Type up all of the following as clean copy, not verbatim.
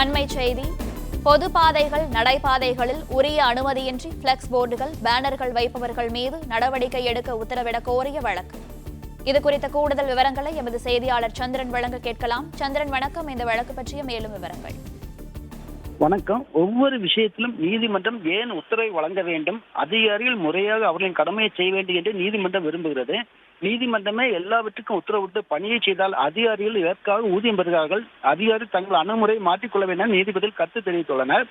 அண்மை செய்தி. பொது பாதைகள், நடைபாதைகளில் உரிய அனுமதியின்றி பிளக்ஸ் போர்டுகள், பேனர்கள் வைப்பவர்கள் மீது நடவடிக்கை எடுக்க உத்தரவிடக் கோரிய வழக்கு. இதுகுறித்த கூடுதல் விவரங்களை எமது செய்தியாளர் சந்திரன் வழங்க கேட்கலாம். சந்திரன், வணக்கம். இந்த வழக்கு பற்றிய மேலும் விவரங்கள். வணக்கம். ஒவ்வொரு விஷயத்திலும் நீதிமன்றம் ஏன் உத்தரவை வழங்க வேண்டும், அதிகாரிகள் முறையாக அவர்களின் கடமையை செய்ய வேண்டும் என்று நீதிமன்றம் விரும்புகிறது. நீதிமன்றமே எல்லாவற்றுக்கும் உத்தரவிட்டு பணியை செய்தால் அதிகாரிகள் இதற்காக ஊதியம் பெறுகிறார்கள். அதிகாரிகள் தங்கள் அணுகுமுறை மாற்றிக்கொள்ள வேண்டும் நீதிபதிகள் கருத்து தெரிவித்துள்ளனர்.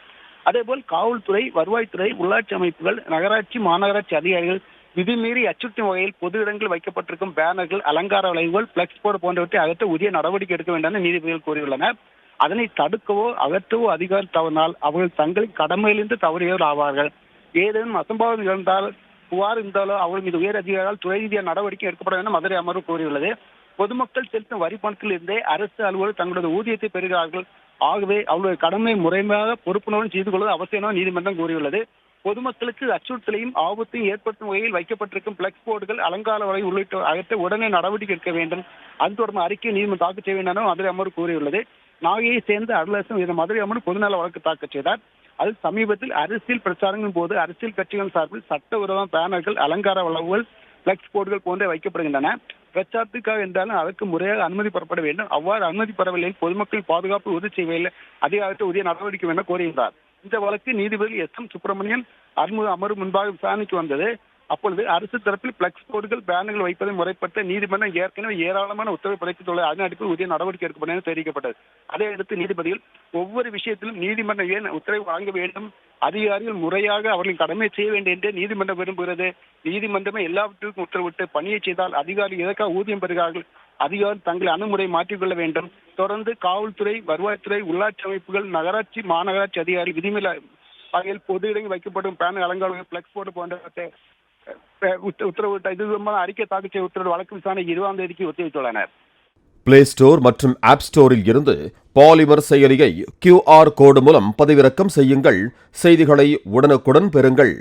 அதேபோல் காவல்துறை, வருவாய்த்துறை, உள்ளாட்சி அமைப்புகள், நகராட்சி, மாநகராட்சி அதிகாரிகள் விதிமீறி அச்சுறுத்தும் வகையில் பொது இடங்களில் வைக்கப்பட்டிருக்கும் பேனர்கள், அலங்கார வளைவுகள், பிளக்ஸ் போர்டு போன்றவற்றை அகற்ற உரிய நடவடிக்கை எடுக்க வேண்டும் என நீதிபதிகள் கூறியுள்ளனர். அதனை தடுக்கவோ அகற்றவோ அதிகாரி தவறினால் அவர்கள் தங்களின் கடமையிலிருந்து தவறியவர் ஆவார்கள். ஏதேனும் அசம்பாவிதம் நிகழ்ந்தால் புகார் இருந்தாலோ அவர்கள் மீது உயர் அதிகாரிகள் துறை ரீதியாக நடவடிக்கை எடுக்கப்படும் என மதுரை அமர்வு கூறியுள்ளது. பொதுமக்கள் செலுத்தும் வரி பணத்தில் இருந்தே அரசு அலுவலர்கள் தங்களது ஊதியத்தை பெறுகிறார்கள். ஆகவே அவர்களுடைய கடமையை முறையாக பொறுப்புணர்வு செய்து கொள்வது அவசியம் என நீதிமன்றம் கூறியுள்ளது. பொதுமக்களுக்கு அச்சுறுத்தலையும் ஆபத்தையும் ஏற்படுத்தும் வகையில் வைக்கப்பட்டிருக்கும் பிளக்ஸ் போர்டுகள், அலங்கார வலை உள்ளிட்ட அகற்ற உடனே நடவடிக்கை எடுக்க வேண்டும். அது தொடர்பான அறிக்கை நீதிமன்றம் தாக்கல் செய்ய வேண்டும் என மதுரை அமர்வு கூறியுள்ளது. நாகையை சேர்ந்த அருளரசன் இந்த மதுரை அமர்வு பொதுநல வழக்கு தாக்கல் செய்தார். அது சமீபத்தில் அரசியல் பிரச்சாரங்களின் போது அரசியல் கட்சிகள் சார்பில் சட்டவிரோத பேனர்கள், அலங்கார வளவுகள், பிளக்ஸ் போர்டுகள் போன்ற வைக்கப்படுகின்றன. பிரச்சாரத்துக்காக என்றாலும் அதற்கு முறையாக அனுமதி பெறப்பட வேண்டும். அவ்வாறு அனுமதி பெறவில்லை பொதுமக்களின் பாதுகாப்பு உறுதி செய்யவில்லை அதிகாரத்தை உரிய நடவடிக்கை என கோருகிறார். இந்த வழக்கு நீதிபதி எஸ்.எம். சுப்பிரமணியன் அமர்வு முன்பாக விசாரணைக்கு வந்தது. அப்பொழுது அரசு தரப்பில் பிளக்ஸ் போர்டுகள், பேனர்கள் வைப்பதை முறைப்படுத்த நீதிமன்றம் ஏற்கனவே ஏராளமான உத்தரவை பிறப்பித்துள்ளது. அதன் அடிப்படையில் உரிய நடவடிக்கை எடுக்கப்படும் என தெரிவிக்கப்பட்டது. அதையடுத்து நீதிபதிகள் ஒவ்வொரு விஷயத்திலும் நீதிமன்றம் ஏன் உத்தரவு வழங்க வேண்டும், அதிகாரிகள் முறையாக அவர்களின் கடமையை செய்ய வேண்டும் என்று நீதிமன்றம் விரும்புகிறது. நீதிமன்றமே எல்லாவற்றிற்கும் உத்தரவிட்டு பணியை செய்தால் அதிகாரிகள் எதற்காக ஊதியம் பெறுகிறார்கள், அதிகாரிகள் தங்களை அணுகுமுறை மாற்றிக்கொள்ள வேண்டும். தொடர்ந்து காவல்துறை, வருவாய்த்துறை, உள்ளாட்சி அமைப்புகள், நகராட்சி, மாநகராட்சி அதிகாரிகள் விதிமீறல் வகையில் பொது இடங்களில் வைக்கப்படும் பேனர், அலங்கார, பிளக்ஸ் போர்டு போன்றவற்றை உத்தரவிட்ட இது அறிக்கை தாக்கல் செய்ய உத்தரவு வழக்கு விசாரணை 20ஆம் தேதிக்கு ஒத்திவைத்துள்ளனர். பிளே ஸ்டோர் மற்றும் ஆப் ஸ்டோரில் இருந்து பாலிமர் செயலியை QR கோடு மூலம் பதிவிறக்கம் செய்யுங்கள். செய்திகளை உடனுக்குடன் பெறுங்கள்.